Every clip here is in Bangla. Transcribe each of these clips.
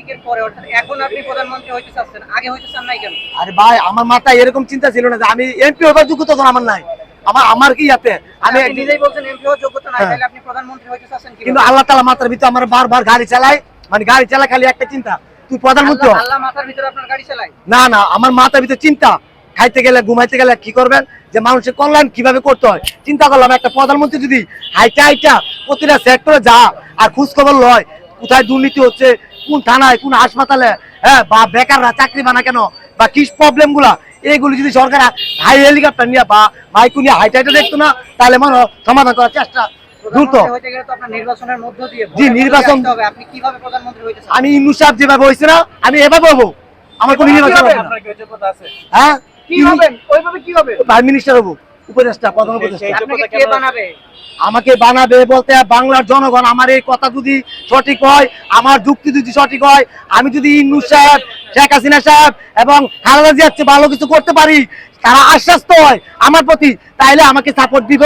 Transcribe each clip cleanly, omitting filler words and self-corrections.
সাংবাদিকের পরে অর্থাৎ এখন আপনি প্রধানমন্ত্রী হইতে চাচ্ছেন, আগে হইতে চান নাই কেন? আরে ভাই আমার মাথায় এরকম চিন্তা ছিল না যে আমি এমপি হবার যোগ্যতা তো আমার নাই। আমার কি ইয়াতে আমি আপনি নিজেই বলছেন এমপি হওয়ার যোগ্যতা নাই, তাহলে আপনি প্রধানমন্ত্রী হইতে চাচ্ছেন কি? কিন্তু আল্লাহ তাআলা মাথার ভিতর আমার বারবার গাড়ি চালায়, মানে গাড়ি চালা খালি একটা চিন্তা, তুই প্রধানমন্ত্রী হ। আল্লাহ মাথার ভিতরে আপনার গাড়ি চালায়? না না, আমার মাথার ভিতর চিন্তা, খাইতে গেলে ঘুমাইতে গেলে কি করবেন, যে মানুষের কল্যাণ কিভাবে করতে হয় চিন্তা করলাম। একটা প্রধানমন্ত্রী যদি হাইটা হাইটা প্রতিটা সেক্টরে যা আর খোঁজ খবর লয়, কোথায় দুর্নীতি হচ্ছে, কোন থানায় কোন হাসপাতালে, হ্যাঁ, বা বেকাররা চাকরি বানা কেন, বা কি প্রবলেম গুলা, এইগুলি যদি সরকার হাই হেলিকপ্টার নিয়ে বা মাইকু নিয়ে হাইটা হাইটা দেখতো না, তাহলে মনে সমাধান করার চেষ্টা দ্রুত। নির্বাচনের মধ্য দিয়ে জি নির্বাচন হবে, আপনি কিভাবে প্রধানমন্ত্রী হইতে চান? আমি ইন্নু সাহেব যেভাবে হয়েছে না আমি এভাবে হবো, আমার কোনো নির্বাচন হবে না। হ্যাঁ কি হবেন ওইভাবে? কি হবে? প্রাইম মিনিস্টার হবো, উপদেষ্টা, প্রধান উপদেষ্টা। আপনাকে কে বানাবে? আমাকে বানাবে বলতে বাংলার জনগণ, আমার এই কথা যদি সঠিক হয়, আমার যুক্তি যদি সঠিক হয়, আমি যদি ইন্নু সাহেব, শেখ হাসিনা সাহেব এবং খালেদা জিয়ার চেয়ে ভালো কিছু করতে পারি, তারা আশ্বস্ত হয় আমার প্রতি, তাইলে আমাকে সাপোর্ট দিব।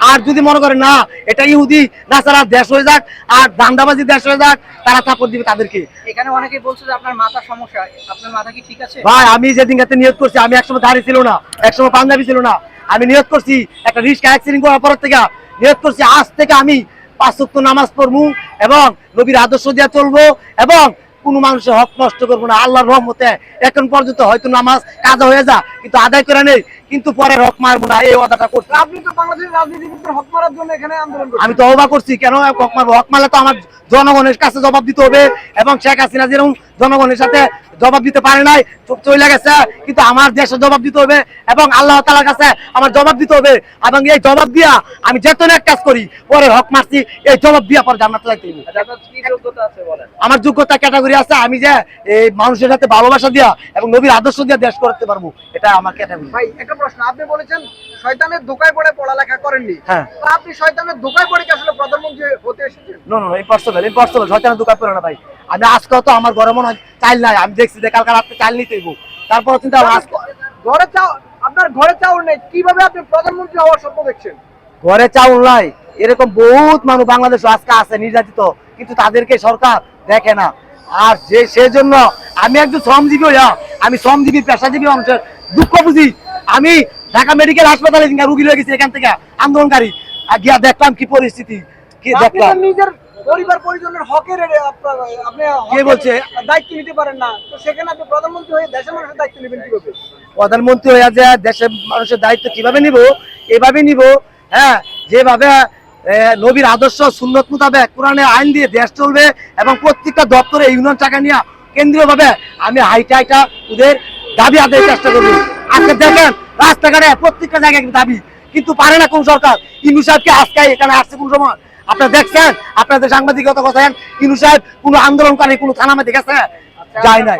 আর যদি মনে করে না এটা ইহুদি নাসারা দেশ হয়ে যাক আর দান্দাবাজি দেশ হয়ে যাক, তারা সাপোর্ট দিবে তাদেরকে। এখানে অনেকেই বলছে যে আপনার মাথা সমস্যা, আপনার মাথা কি ঠিক আছে? ভাই আমি যেদিন কাছে নিয়োগ করছি, আমি একসময় দাঁড়িয়ে ছিল না, একসময় পাঞ্জাবি ছিল না, আমি নিয়োগ করছি একটা রিস্ক অ্যাক্সিডেন্ট করার পর থেকে নিয়োগ করছি, আজ থেকে আমি 5 ওয়াক্ত নামাজ পড়বো এবং নবীর আদর্শ দিয়ে চলবো এবং কোনো মানুষের হক নষ্ট করবো না। আল্লাহর রহমতে এখন পর্যন্ত হয়তো নামাজ কাজা হয়ে যা, কিন্তু আদায় করে নেই, কিন্তু পরে হক মারবো না, এই ওয়াদাটা করছি। আপনি তো বাংলাদেশের রাজনীতিবিদদের হক মারার জন্য এখানে আন্দোলন করছেন। আমি তো অবাক করছি, কেন হক মারবো? হক মারলে তো আমার জনগণের কাছে জবাব দিতে হবে, এবং শেখ হাসিনা যেরকম জনগণের সাথে জবাব দিতে পারে নাই, চুপ চলে গেছে, কিন্তু আমার দেশে জবাব দিতে হবে এবং আল্লাহ তাআলার কাছে আমার জবাব দিতে হবে। এবং এই জবাব দিয়া আমি যেতন এক কাজ করি, পরে হক মারছি, এই জবাব দিয়া পরে জান্নাতে যাইতে হবে। আমার যোগ্যতা ক্যাটাগরি আছে, আমি যে এই মানুষের সাথে ভালোবাসা দিয়া এবং নবীর আদর্শ দিয়া দেশ করতে পারবো, এটা আমার ক্যাটাগরি। ভাই একটা প্রশ্ন, আপনি বলেছেন শয়তানের ধোঁকায় পড়ে পড়ালেখা করেননি, হ্যাঁ, তো আপনি শয়তানের ধোঁকায় পড়ে কি আসলে প্রধানমন্ত্রী হতে এসেছেন? নো নো, ইম্পসিবল, শয়তানের দোকান পড়ে না ভাই। আমি আজকে তো আমার ঘরে মনে হয় চাল নাই, আমি দেখছি যে কালকে রাতে চাল নিতে হইব, তারপর চিন্তা ঘরে চাও, আপনার ঘরে চাউল নেই, কিভাবে আপনি প্রধানমন্ত্রী হওয়ার স্বপ্ন দেখছেন? ঘরে চাউল নাই, এরকম বহুত মানুষ বাংলাদেশে আজকে আছে নির্যাতিত, কিন্তু তাদেরকে সরকার দেখে না। আর যে সেজন্য আমি একজন শ্রমজীবী হইয়া, আমি শ্রমজীবী পেশাজীবী মানুষের দুঃখ বুঝি। আমি ঢাকা মেডিকেল হাসপাতালে রুগী হয়ে গেছি এখান থেকে আন্দোলনকারী, গিয়া দেখলাম কি পরিস্থিতি, কি দেখলাম। নিজের পরিবার পরিজনের হকের আপনি কে বলছে দায়িত্ব নিতে পারেন না, তো সেখানে আপনি প্রধানমন্ত্রী হয়ে দেশের মানুষের দায়িত্ব নেবেন কিভাবে? প্রধানমন্ত্রী হয়ে যে দেশের মানুষের দায়িত্ব কিভাবে নিব, এভাবে নিব, হ্যাঁ, যেভাবে নবীর আদর্শ সুন্নত মোতাবেক কোরআনের আইন দিয়ে দেশ চলবে এবং প্রত্যেকটা দপ্তরে ইউনিয়ন টাকা নিয়ে কেন্দ্রীয় ভাবে আমি হাইটা হাইটা ওদের দাবি আদায়ের চেষ্টা করবো। আজকে দেখেন রাস্তাঘাটে প্রত্যেকটা জায়গায় দাবি, কিন্তু পারে না কোন সরকার। ইন্নু সাহেবকে আজকে এখানে আসছে কোন সময় আপনারা দেখছেন? আপনাদের সাংবাদিকতা কথা, ইন্নু সাহেব কোনো আন্দোলনকারী কোনো থানা মধ্যে গেছে? যায় নাই।